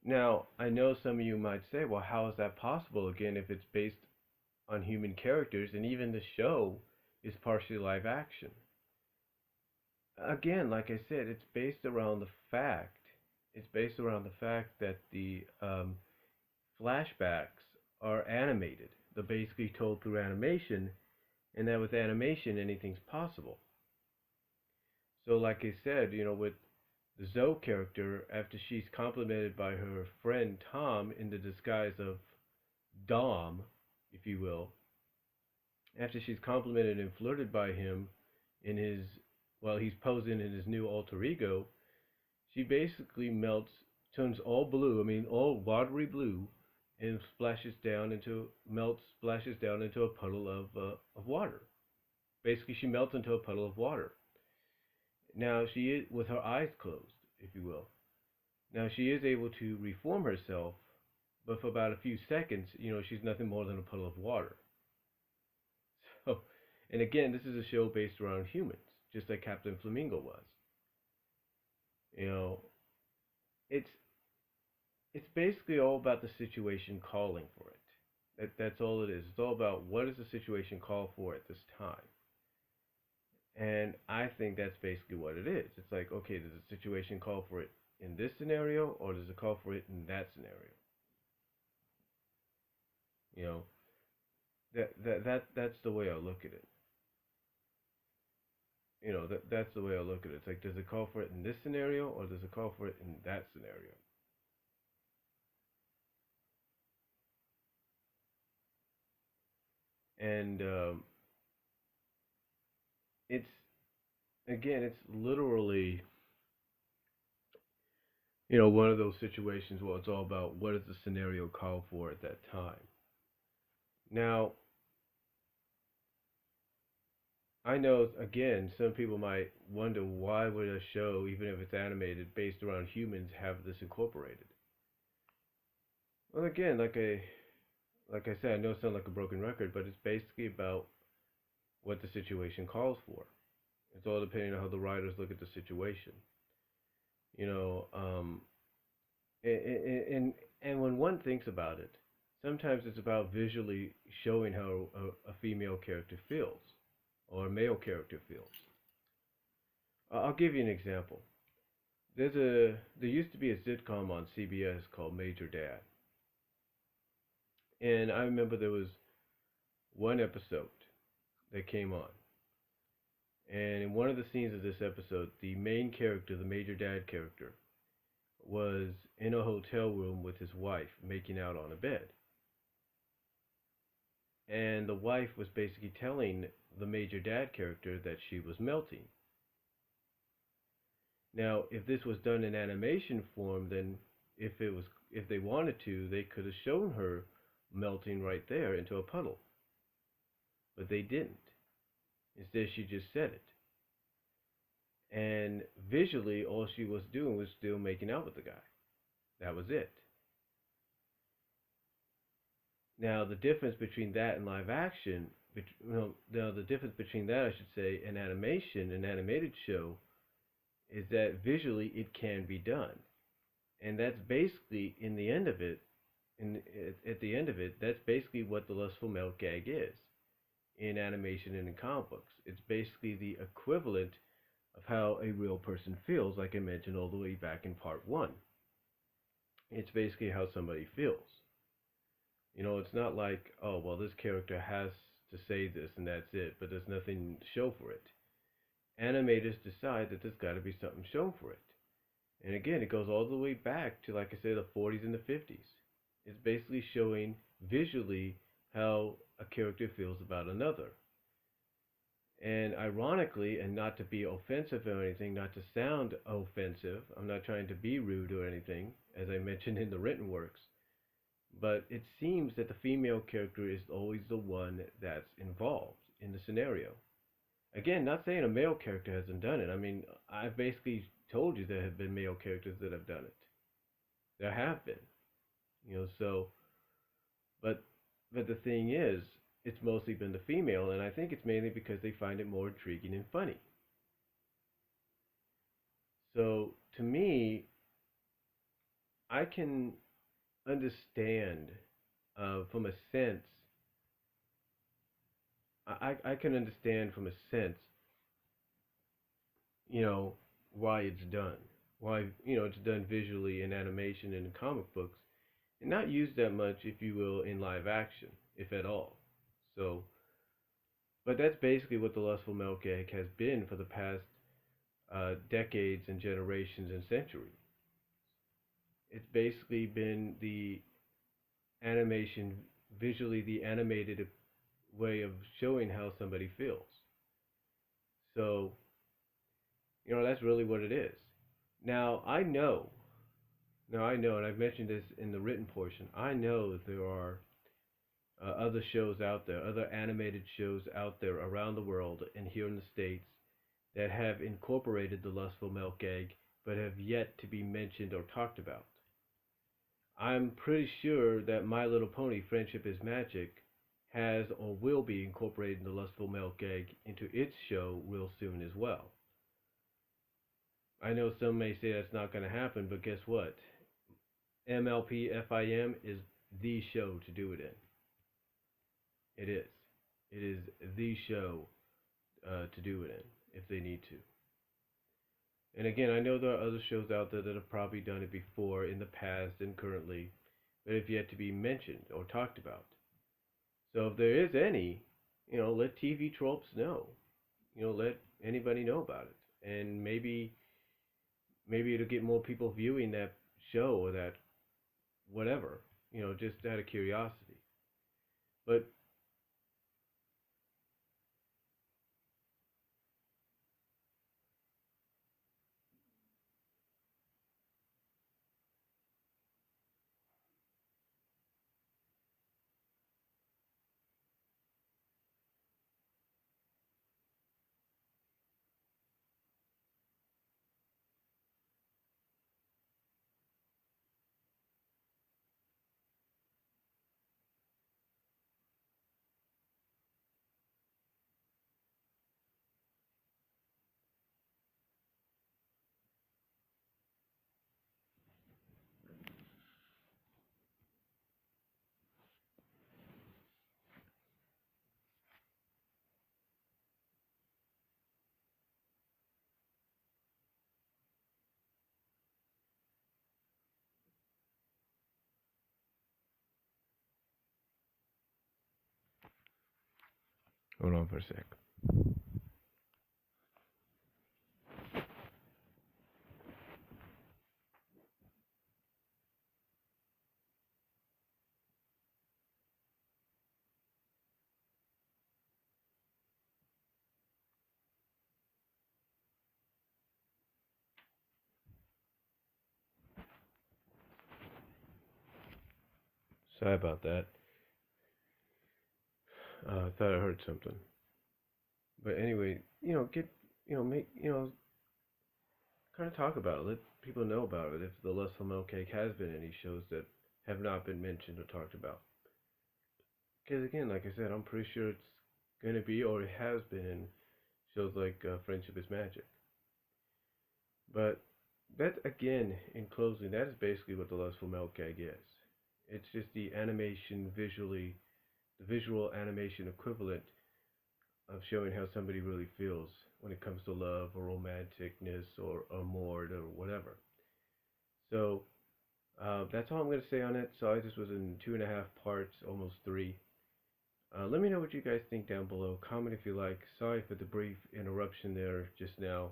Now, I know some of you might say, well, how is that possible again if it's based on human characters and even the show is partially live action? Again, like I said, it's based around the fact that the flashbacks are animated. They're basically told through animation, and that with animation, anything's possible. So, like I said, with the Zoe character, after she's complimented by her friend Tom in the disguise of Dom, if you will, after she's complimented and flirted by him in his, while he's posing in his new alter ego, she basically turns all blue, I mean, all watery blue, and splashes down into a puddle of water. Basically, she melts into a puddle of water. Now she is with her eyes closed, if you will. Now she is able to reform herself, but for about a few seconds, she's nothing more than a puddle of water. So, and again, this is a show based around humans, just like Captain Flamingo was. You know, it's it's basically all about the situation calling for it. That's all it is. It's all about what does the situation call for at this time. And I think that's basically what it is. It's like, okay, does the situation call for it in this scenario or does it call for it in that scenario? You know, that's the way I look at it. That's the way I look at it. It's like, does it call for it in this scenario or does it call for it in that scenario? And it's again, it's literally one of those situations where it's all about what does the scenario call for at that time. Now, I know again, some people might wonder why would a show, even if it's animated, based around humans, have this incorporated. Well, again, like I said, I know it sounds like a broken record, but it's basically about what the situation calls for. It's all depending on how the writers look at the situation. You know, and and when one thinks about it, sometimes it's about visually showing how a female character feels or a male character feels. I'll give you an example. There used to be a sitcom on CBS called Major Dad, and I remember there was one episode that came on, and in one of the scenes of this episode, the main character, the Major Dad character, was in a hotel room with his wife making out on a bed, and the wife was basically telling the Major Dad character that she was melting. Now, if this was done in animation form, then if they wanted to, they could have shown her melting right there into a puddle. But they didn't. Instead, she just said it. And visually, all she was doing was still making out with the guy. That was it. Now, the difference between that and live action, now the difference between that, I should say, and animation, an animated show, is that visually it can be done. And that's basically, in the end of it, at the end of it, that's basically what the lustful male gag is in animation and in comic books. It's basically the equivalent of how a real person feels, like I mentioned all the way back in part one. It's basically how somebody feels. It's not like, oh, well, this character has to say this and that's it, but there's nothing to show for it. Animators decide that there's got to be something shown for it. And again, it goes all the way back to, like I said, the 40s and the 50s. It's basically showing visually how a character feels about another. And ironically, and not to be offensive or anything, not to sound offensive, I'm not trying to be rude or anything, as I mentioned in the written works, but it seems that the female character is always the one that's involved in the scenario. Again, not saying a male character hasn't done it. I mean, I've basically told you there have been male characters that have done it. There have been, so, but the thing is, it's mostly been the female, and I think it's mainly because they find it more intriguing and funny. So to me, I can understand, from a sense, I can understand from a sense, you know, why it's done. Why, it's done visually in animation and in comic books, and not used that much, if you will, in live action, if at all. So, but that's basically what the Lustful Milk Egg has been for the past decades and generations and centuries. It's basically been the animation, visually the animated way of showing how somebody feels. So, that's really what it is. Now, I know, and I've mentioned this in the written portion, I know that there are other shows out there, other animated shows out there around the world and here in the States that have incorporated the Lustful Milk Egg but have yet to be mentioned or talked about. I'm pretty sure that My Little Pony Friendship is Magic has or will be incorporating the Lustful Milk Egg into its show real soon as well. I know some may say that's not going to happen, but guess what? MLP FIM is the show to do it in. It is. It is the show to do it in if they need to. And again, I know there are other shows out there that have probably done it before in the past and currently, but have yet to be mentioned or talked about. So if there is any, let TV tropes know. Let anybody know about it, and maybe it'll get more people viewing that show or that whatever. Just out of curiosity. But hold on for a sec. Sorry about that. I thought I heard something. But anyway, get, make, kind of talk about it. Let people know about it if the Lustful Milk Cake has been any shows that have not been mentioned or talked about. Because again, like I said, I'm pretty sure it's going to be or it has been in shows like Friendship is Magic. But that, again, in closing, that is basically what the Lustful Milk Cake is. It's just the animation visually, the visual animation equivalent of showing how somebody really feels when it comes to love or romanticness or amour or whatever. So that's all I'm going to say on it. Sorry, this was in 2.5 parts, almost three. Let me know what you guys think down below. Comment if you like. Sorry for the brief interruption there just now.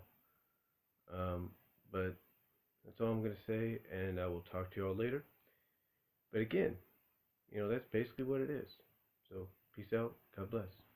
But that's all I'm going to say, and I will talk to you all later. But again, that's basically what it is. So, peace out. God bless.